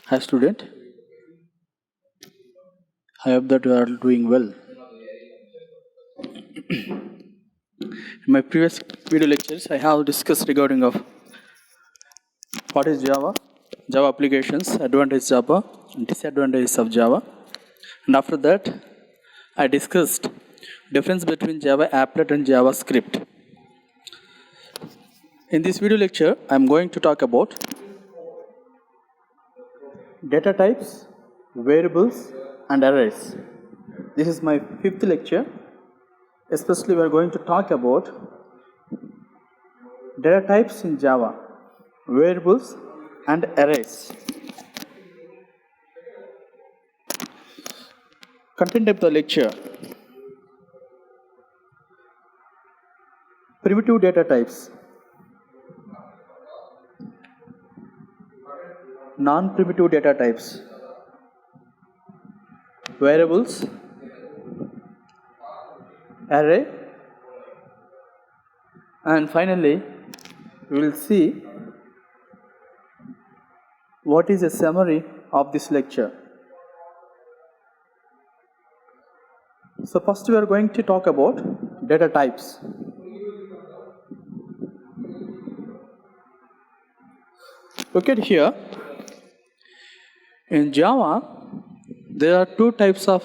Hi student, I hope that you are doing well. In my previous video lectures, I have discussed regarding of what is Java, Java applications, advantages Java, and disadvantages of Java. And after that, I discussed difference between Java applet and JavaScript. In this video lecture, I am going to talk about data types, variables, and arrays. This is my fifth lecture. Especially, we are going to talk about data types in Java, variables, and arrays. Content of the lecture: primitive data types, non-primitive data types, variables, array, and finally we will see what is a summary of this lecture. So first we are going to talk about data types. Look at here. In Java, there are two types of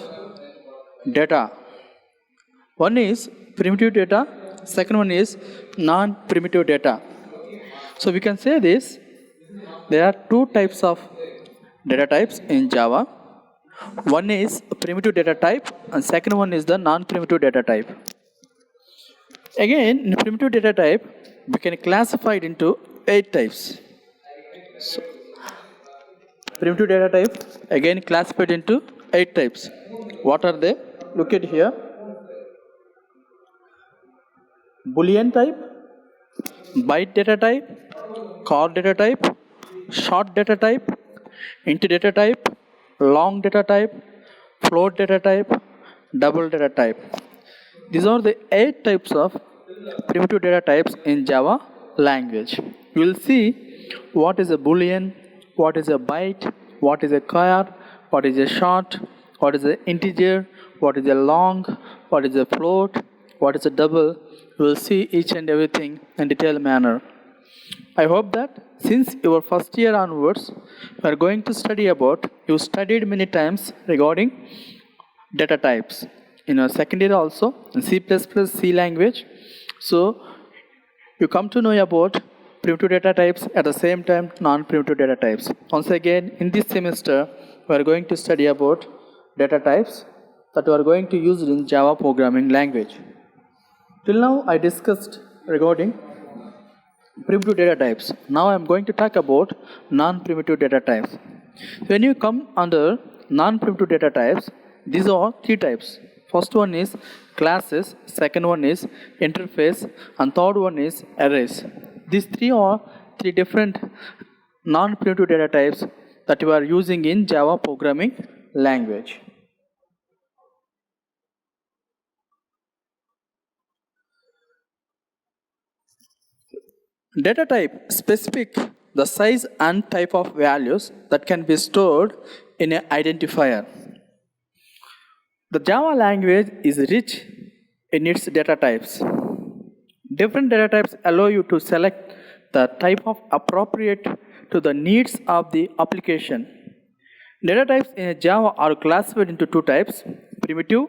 data. One is primitive data, second one is non-primitive data. So we can say this, there are two types of data types in Java. One is primitive data type and second one is the non-primitive data type. Again, in primitive data type, we can classify it into 8 types. So, primitive data type again classified into 8 types. What are they? Look at here. Boolean type, byte data type, char data type, short data type, int data type, long data type, float data type, double data type. These are the 8 types of primitive data types in Java language. You will see what is a boolean, what is a byte, what is a char, what is a short, what is an integer, what is a long, what is a float, what is a double. You will see each and everything in detailed manner. I hope that since your first year onwards, you are going to study about, you studied many times regarding data types. In your second year also, in C++, C language. So, you come to know about primitive data types at the same time non-primitive data types. Once again, in this semester, we are going to study about data types that we are going to use in Java programming language. Till now, I discussed regarding primitive data types. Now I am going to talk about non-primitive data types. When you come under non-primitive data types, these are 3 types. First one is classes, second one is interface, and third one is arrays. These 3 are 3 different non-primitive data types that you are using in Java programming language. Data type specific the size and type of values that can be stored in an identifier. The Java language is rich in its data types. Different data types allow you to select the type of appropriate to the needs of the application. Data types in Java are classified into 2 types: primitive,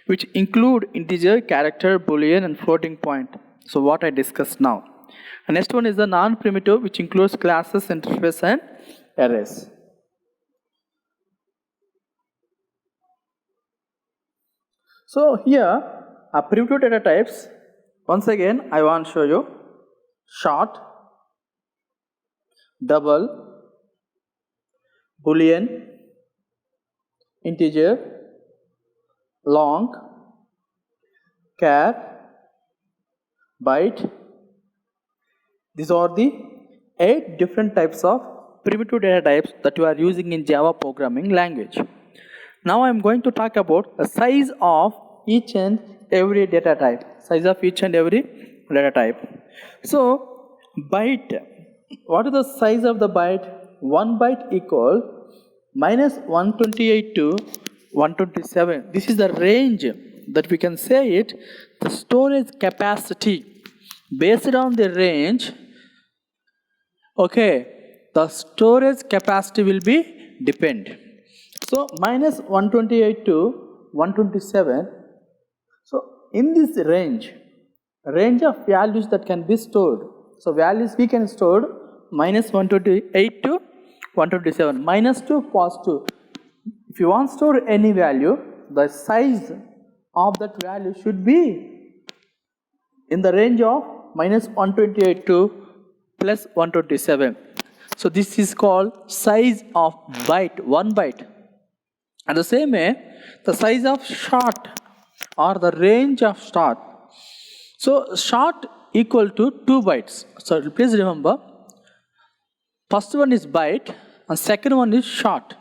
which include integer, character, boolean, and floating point. So what I discussed now. And next one is the non-primitive, which includes classes, interface, and arrays. So here are primitive data types. Once again, I want to show you short, double, boolean, integer, long, char, byte. These are the 8 different types of primitive data types that you are using in Java programming language. Now I am going to talk about the size of each and every data type. Size of each and every data type. So byte, what is the size of the byte? 1 byte equal minus 128 to 127. This is the range that we can say it, the storage capacity. Based on the range, okay, the storage capacity will be depend. So minus 128 to 127. So in this range of values that can be stored. So values we can store minus 128 to 127. Minus to positive. If you want to store any value, the size of that value should be in the range of minus 128 to plus 127. So this is called size of byte, 1 byte. And the same way, the size of short or the range of short. So short equal to 2 bytes. So please remember, first one is byte and second one is short.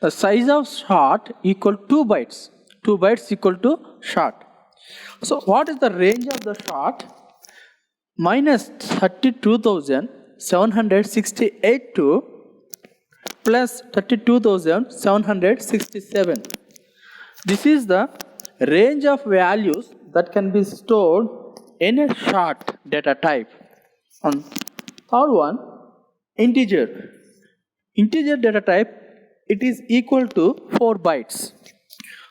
The size of short equal 2 bytes. 2 bytes equal to short. So what is the range of the short? Minus 32,768 to plus 32,767. This is the range of values that can be stored in a short data type. And third one, integer. Integer data type, it is equal to 4 bytes.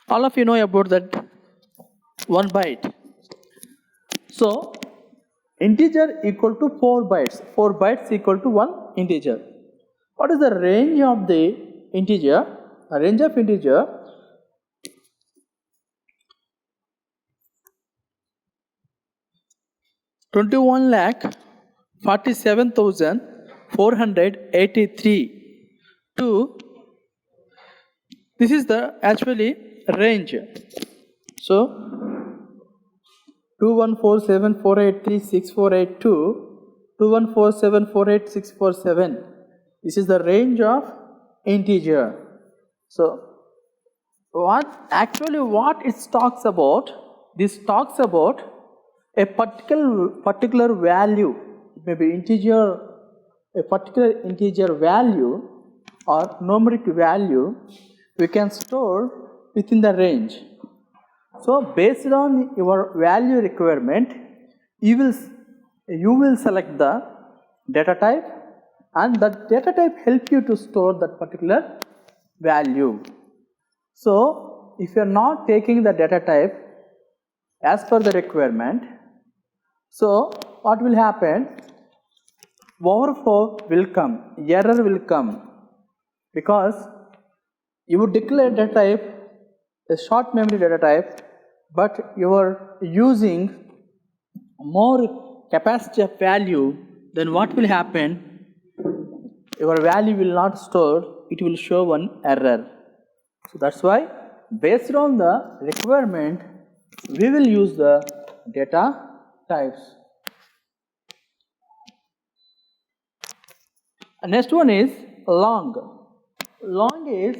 All of you know about that 1 byte. So integer equal to 4 bytes. 4 bytes equal to 1 integer. What is the range of the integer? The range of integer, (21 lakh 47,483) to, this is the actually range. So 2147483648 2147486447. This is the range of integer. So what it talks about? This talks about a particular value, maybe integer, a particular integer value or numeric value we can store within the range. So based on your value requirement, you will select the data type, and that data type help you to store that particular value. So if you are not taking the data type as per the requirement, so what will happen? Overflow will come, error will come, because you would declare data type a short memory data type, but you are using more capacity of value, then what will happen? Your value will not store, it will show one error. So that's why based on the requirement, we will use the data types. And next one is long. Long is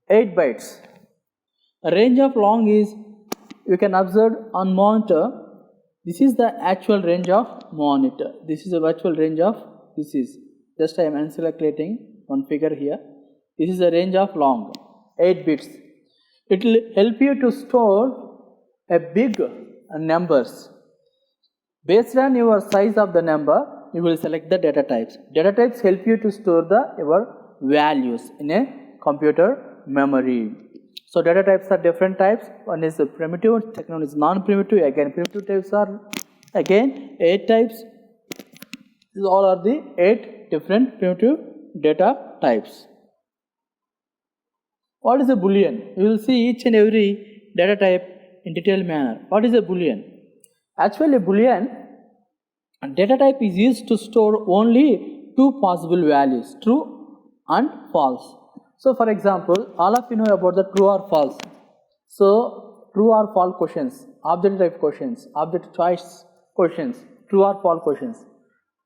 8 bytes. The range of long is, you can observe on monitor. This is the actual range of monitor. This is the virtual range of, this is, just I am unselecting one figure here. This is the range of long, 8 bits. It will help you to store a big numbers. Based on your size of the number, you will select the data types. Data types help you to store your values in a computer memory. So data types are different types. One is primitive, second one is non-primitive. Again, primitive types are again 8 types. These all are the 8 different primitive data types. What is a Boolean? You will see each and every data type in detailed manner. What is a Boolean? Actually, Boolean data type is used to store only 2 possible values, true and false. So for example, all of you know about the true or false. So true or false questions, object type questions, object choice questions, true or false questions.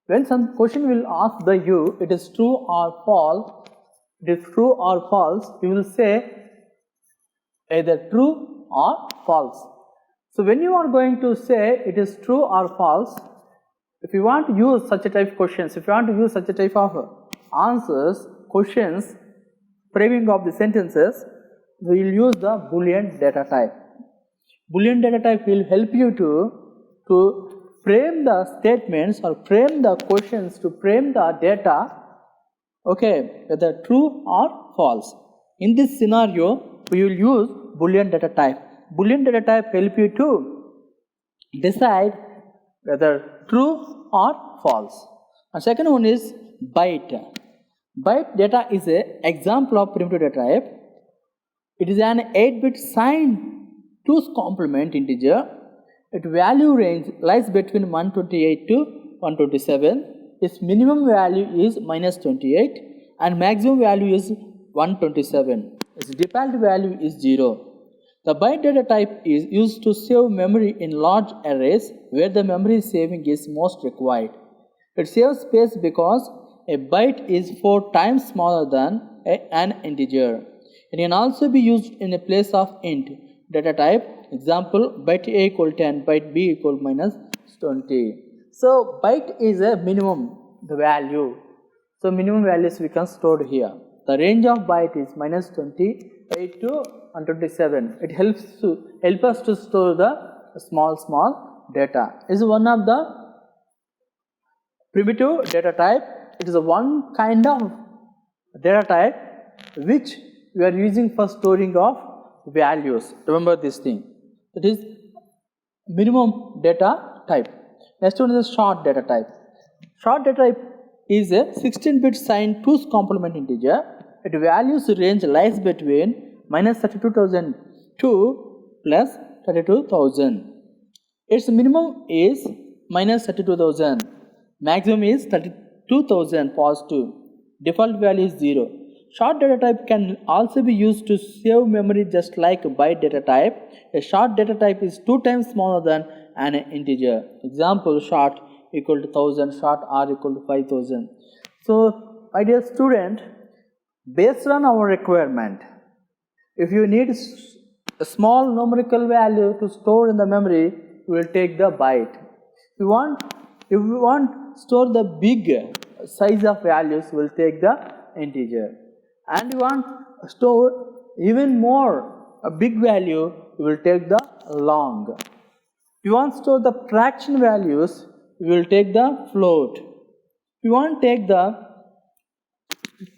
When some question will ask the you, it is true or false, it is true or false, you will say either true or false. So when you are going to say it is true or false, If you want to use such a type of questions, if you want to use such a type of answers, questions, framing of the sentences, we will use the Boolean data type. Boolean data type will help you to frame the statements or frame the questions, to frame the data, okay, whether true or false. In this scenario, we will use Boolean data type. Boolean data type help you to decide whether true or false. And second one is byte. Byte data is an example of primitive data type. It is an 8-bit signed 2's complement integer. Its value range lies between 128 to 127. Its minimum value is -28 and maximum value is 127. Its default value is 0. The byte data type is used to save memory in large arrays where the memory saving is most required. It saves space because a byte is 4 times smaller than an integer. It can also be used in the place of int data type. Example, byte a equal 10, byte b equal -20. So byte is a minimum, the value. So minimum values we can store here. The range of byte is -28 to 127. It help us to store the small data. This is one of the primitive data type. It is a one kind of data type which we are using for storing of values. Remember this thing. It is minimum data type. Next one is a short data type. Short data type is a 16-bit signed 2's complement integer. Its values range lies between -32,002 plus 32,000. Its minimum is -32,000. Maximum is 32,000 positive. Default value is 0. Short data type can also be used to save memory just like byte data type. A short data type is 2 times smaller than an integer. Example, short equal to 1000, short r equal to 5000. So, my dear student, based on our requirement, if you need a small numerical value to store in the memory, we will take the byte. If you want store the big size of values, we will take the integer. And you want store even more a big value, you will take the long. If you want to store the fraction values, you will take the float. If you want to take the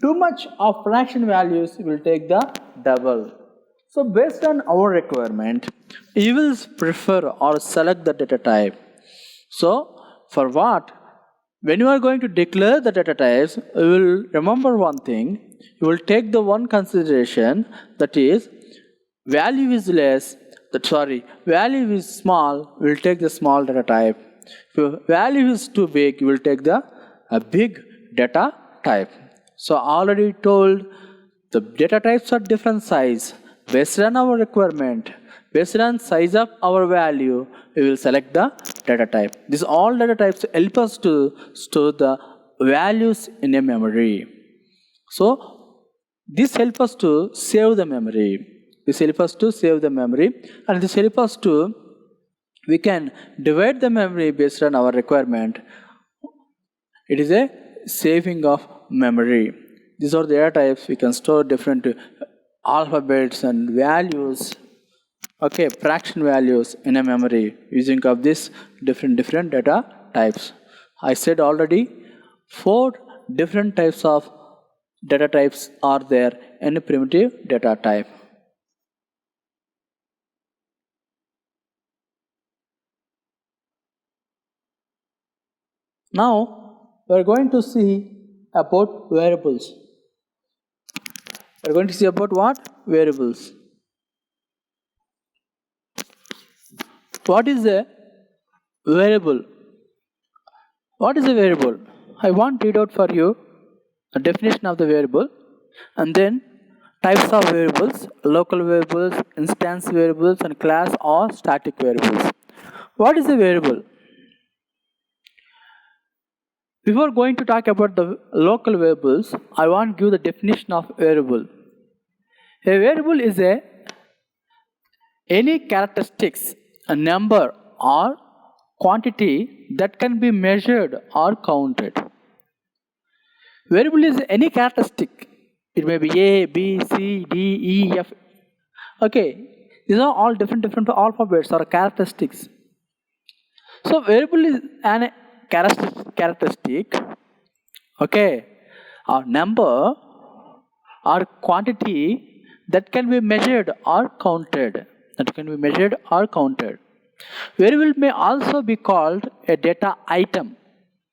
too much of fraction values, you will take the double. So based on our requirement, you will prefer or select the data type. So for what? When you are going to declare the data types, you will remember one thing. You will take the one consideration, that is value is value is small, we will take the small data type. If value is too big, you will take the big data type. So already told the data types are different size. Based on our requirement, based on size of our value, we will select the data type. These all data types help us to store the values in a memory. So this helps us to save the memory. And this helps us to, we can divide the memory based on our requirement. It is a saving of memory. These are the data types. We can store different alphabets and values, okay, fraction values in a memory using of this different data types. I said already 4 different types of data types are there in a primitive data type. Now we are going to see about variables. We are going to see about what? Variables. What is a variable? What is a variable? I want to read out for you a definition of the variable, and then types of variables, local variables, instance variables, and class or static variables. What is a variable? Before going to talk about the local variables, I want to give the definition of variable. A variable is any characteristics, a number or quantity that can be measured or counted. Variable is any characteristic. It may be A, B, C, D, E, F. Okay, these are all different alphabets or characteristics. So variable is an characteristic, okay, or number or quantity that can be measured or counted. Variable may also be called a data item.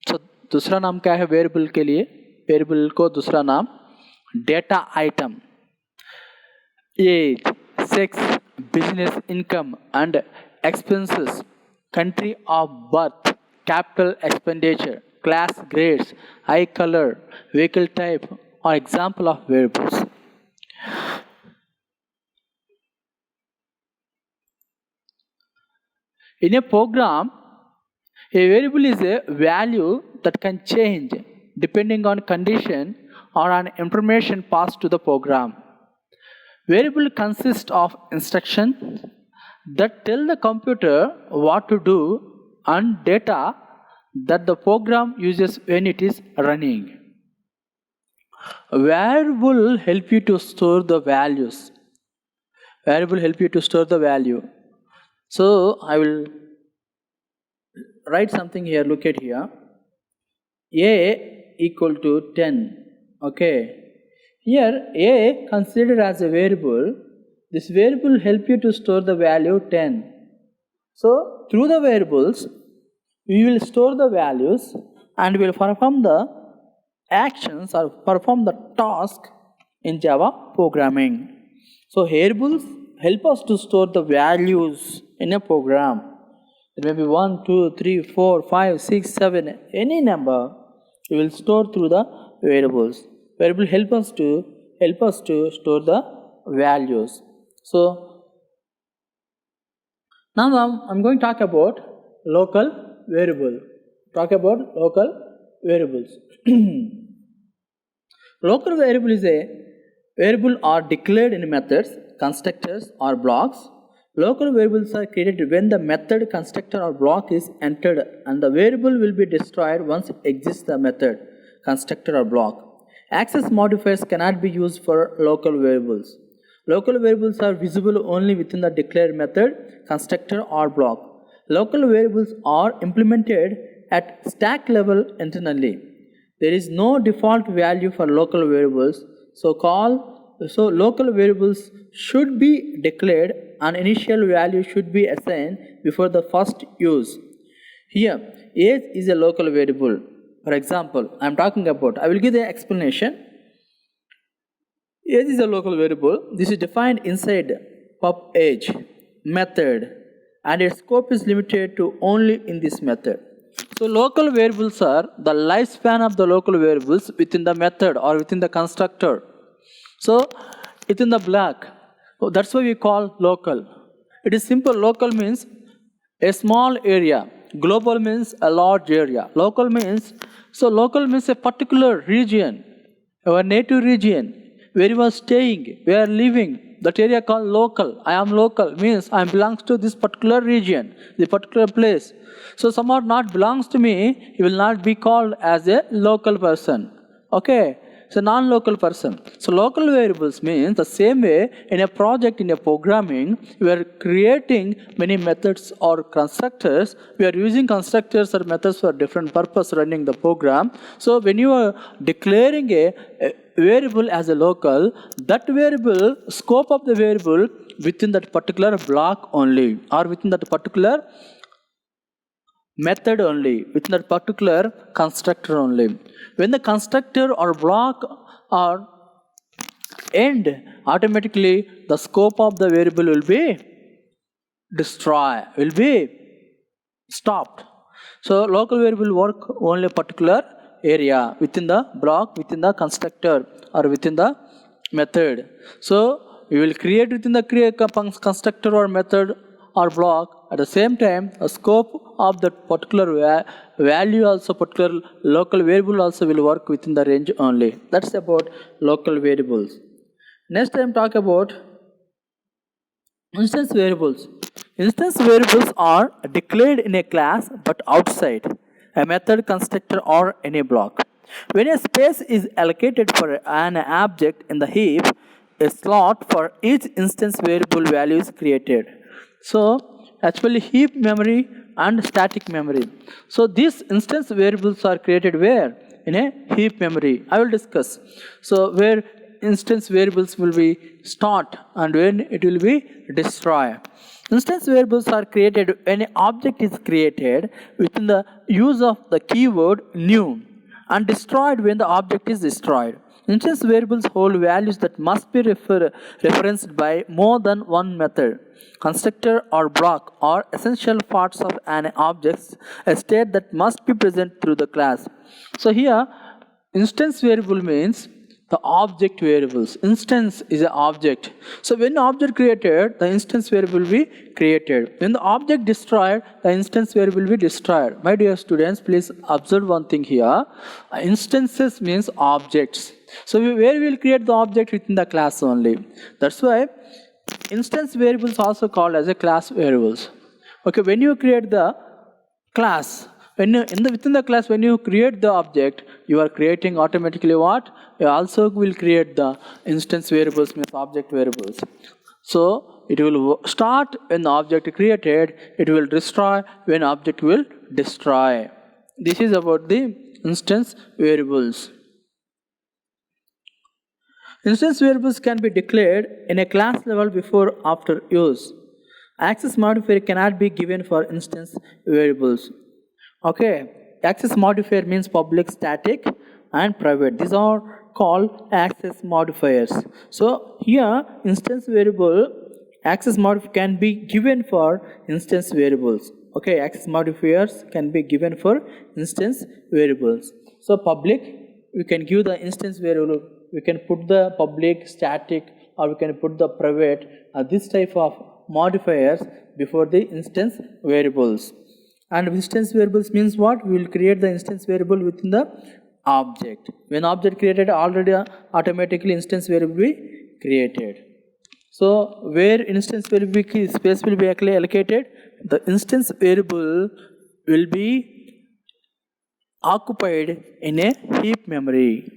So दूसरा नाम क्या है variable के लिए? Variable को दूसरा नाम data item. Age, sex, business income and expenses, country of birth, capital expenditure, class grades, eye color, vehicle type are example of variables. In a program, a variable is a value that can change depending on condition or on information passed to the program. Variable consists of instructions that tell the computer what to do and data that the program uses when it is running. Variable help you to store the values. So I will write something here. Look at here. A equal to 10. Okay. Here A considered as a variable. This variable help you to store the value 10. So through the variables, we will store the values and we will perform the actions or perform the task in Java programming. So variables help us to store the values in a program. It may be 1, 2, 3, 4, 5, 6, 7, any number we will store through the variables. Variable help us to store the values. So now I'm going to talk about local variable. Local variable is a variable are declared in methods, constructors or blocks. Local variables are created when the method, constructor or block is entered and the variable will be destroyed once it exists the method, constructor or block. Access modifiers cannot be used for local variables. Local variables are visible only within the declared method, constructor or block. Local variables are implemented at stack level internally. There is no default value for local variables, so local variables should be declared and initial value should be assigned before the first use. Here, age is a local variable. For example, I will give the explanation. Age is a local variable. This is defined inside pub age method and its scope is limited to only in this method. So local variables are the lifespan of the local variables within the method or within the constructor. So within the block, that's why we call local. It is simple. Local means a small area. Global means a large area. Local means a particular region, our native region, where you are staying, where you are living. That area called local. I am local means I belongs to this particular region, the particular place. So someone not belongs to me, he will not be called as a local person. Okay. So non-local person. So local variables means the same way in a project, in a programming, we are creating many methods or constructors. We are using constructors or methods for different purpose running the program. So when you are declaring a variable as a local, that variable, scope of the variable within that particular block only or within that particular method only, within that particular constructor only. When the constructor or block are end, automatically the scope of the variable will be stopped. So local variable work only a particular area within the block, within the constructor or within the method. So we will create within the constructor or method or block. At the same time, a scope of that particular value also, particular local variable also will work within the range only. That's about local variables. Next time talk about instance variables. Instance variables are declared in a class but outside a method, constructor, or any block. When a space is allocated for an object in the heap, a slot for each instance variable value is created. So, actually, heap memory and static memory. So, these instance variables are created where? In a heap memory. I will discuss. So, where instance variables will be start and when it will be destroy. Instance variables are created when an object is created within the use of the keyword new and destroyed when the object is destroyed. Instance variables hold values that must be referenced by more than one method, constructor, or block, or essential parts of an object, a state that must be present through the class. So here, instance variable means the object variables. Instance is an object. So when the object created, the instance variable will be created. When the object destroyed, the instance variable will be destroyed. My dear students, please observe one thing here. Instances means objects. So where we will create the object within the class only. That's why instance variables also called as a class variables. Okay, when you create the class, within the class, when you create the object, you are creating automatically what? You also will create the instance variables, means object variables. So it will start when the object created, it will destroy when object will destroy. This is about the instance variables. Instance variables can be declared in a class level before after use. Access modifier cannot be given for instance variables. Okay, access modifier means public, static, and private. These are called access modifiers. So here, instance variable access modifier can be given for instance variables. Okay, access modifiers can be given for instance variables. So public, we can give the instance variable. We can put the public, static, or we can put the private. This type of modifiers before the instance variables. And instance variables means what? We will create the instance variable within the object. When object created, already automatically instance variable will be created. So where instance variable space will be allocated, the instance variable will be occupied in a heap memory.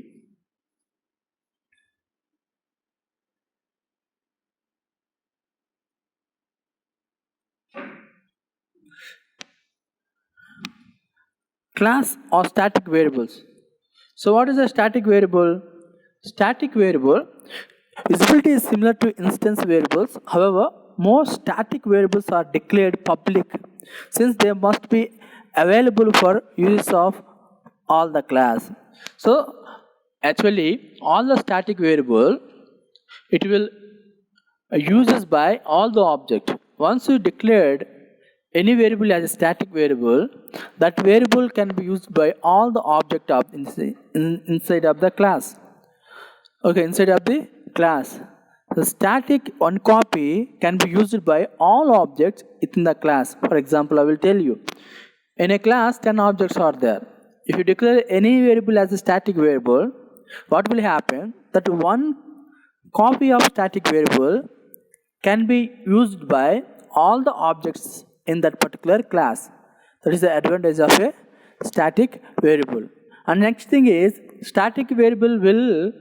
Class or static variables. So what is a static variable? Static variable, visibility is similar to instance variables. However, most static variables are declared public since they must be available for use of all the class. So actually all the static variable, it will uses by all the object. Once you declared any variable as a static variable, that variable can be used by all the object of inside of the class. Okay, inside of the class. The static one copy can be used by all objects within the class. For example, I will tell you. In a class, 10 objects are there. If you declare any variable as a static variable, what will happen? That one copy of static variable can be used by all the objects in that particular class. That is the advantage of a static variable. And next thing is, static variable will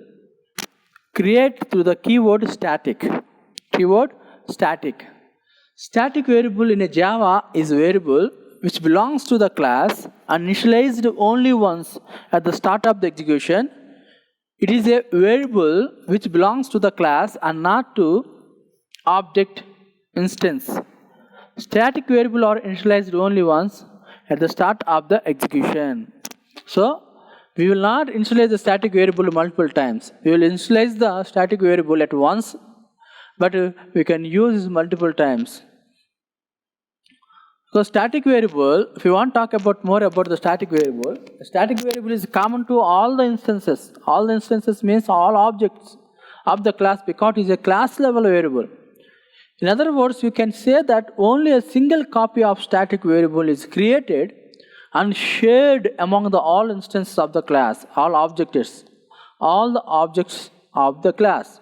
create through the keyword static. Keyword static. Static variable in a Java is a variable which belongs to the class and initialized only once at the start of the execution. It is a variable which belongs to the class and not to object instance. Static variable are initialized only once at the start of the execution. So we will not initialize the static variable multiple times. We will initialize the static variable at once, but we can use multiple times. So static variable, if you want to talk about more about the static variable is common to all the instances. All the instances means all objects of the class because it is a class level variable. In other words, you can say that only a single copy of static variable is created and shared among the all instances of the class, all objects of the class.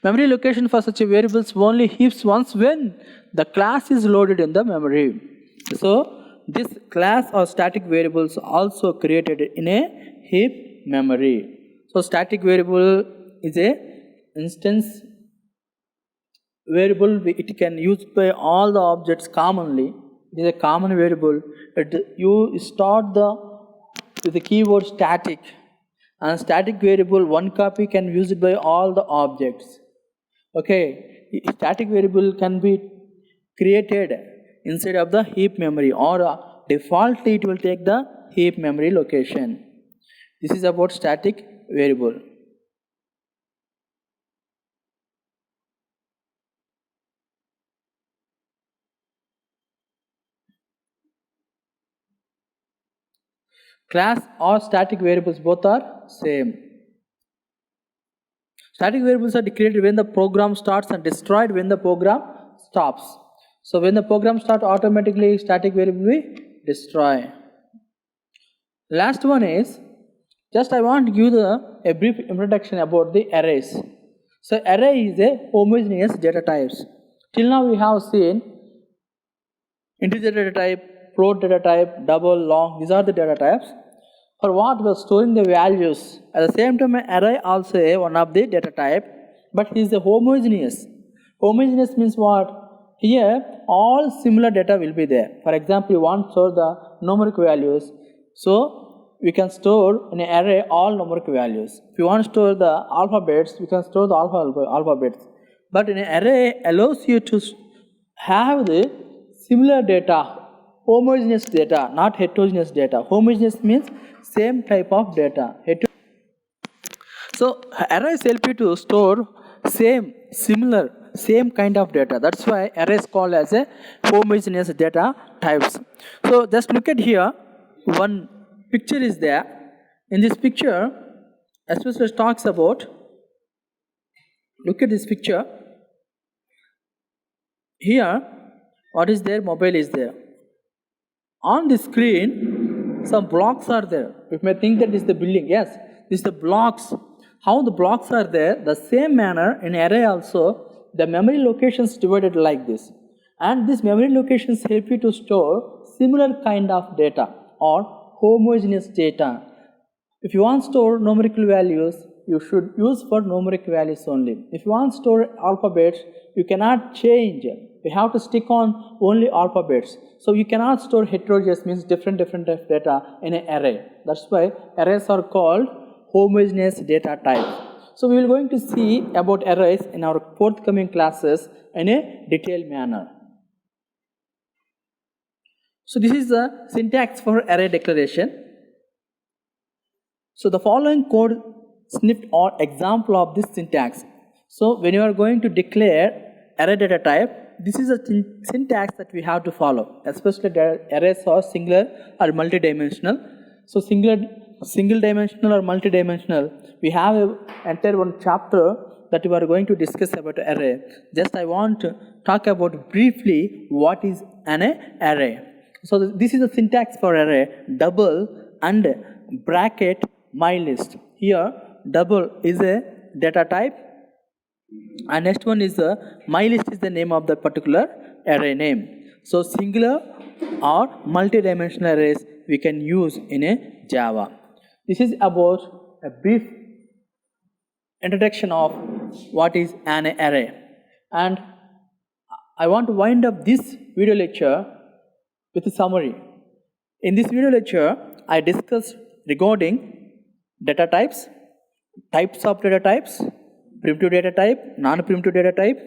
Memory location for such a variables only heaps once when the class is loaded in the memory. So this class or static variables also created in a heap memory. So static variable is a instance variable. It can used by all the objects commonly. It is a common variable. You start with the keyword static, and static variable one copy can be used by all the objects. Okay, static variable can be created inside of the heap memory, or defaultly it will take the heap memory location. This is about static variable. Class or static variables both are same. Static variables are declared when the program starts and destroyed when the program stops. So when the program starts, automatically static variable will destroy. Last one is, just I want to give a brief introduction about the arrays. So array is a homogeneous data types. Till now we have seen integer data type, float data type, double, long. These are the data types. For what we are storing the values. At the same time, an array also a one of the data type, but it is a homogeneous. Homogeneous means what? Here all similar data will be there. For example, you want to store the numeric values, so we can store in an array all numeric values. If you want to store the alphabets, we can store the alphabets. But in an array allows you to have the similar data, homogeneous data, not heterogeneous data. Homogeneous means same type of data. So arrays help you to store same kind of data. That's why arrays called as a homogeneous data types. So just look at here, one picture is there. In this picture, especially talks about, look at this picture. Here, what is there? Mobile is there. On the screen, some blocks are there. You may think that this is the building. Yes, this is the blocks. How the blocks are there, the same manner in array also, the memory locations divided like this. And these memory locations help you to store similar kind of data or homogeneous data. If you want to store numerical values, you should use for numeric values only. If you want to store alphabets, you cannot change. You have to stick on only alphabets. So you cannot store heterogeneous, means different data in an array. That's why arrays are called homogeneous data types. So we are going to see about arrays in our forthcoming classes in a detailed manner. So this is the syntax for array declaration. So the following code snippet or example of this syntax. So when you are going to declare array data type, this is a syntax that we have to follow, especially arrays are singular or multidimensional. So single dimensional or multidimensional, we have an entire one chapter that we are going to discuss about array. Just I want to talk about briefly what is an array. So this is the syntax for array: double and bracket my list. Here double is a data type, and next one is my list is the name of the particular array name. So singular or multi-dimensional arrays we can use in a Java. This is about a brief introduction of what is an array, and I want to wind up this video lecture with a summary. In this video lecture, I discussed regarding data types, types of data types, primitive data type, non-primitive data type,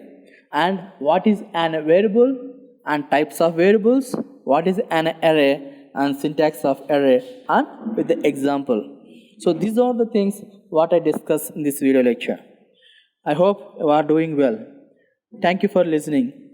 and what is an variable and types of variables, what is an array and syntax of array, and with the example. So these are the things what I discussed in this video lecture. I hope you are doing well. Thank you for listening.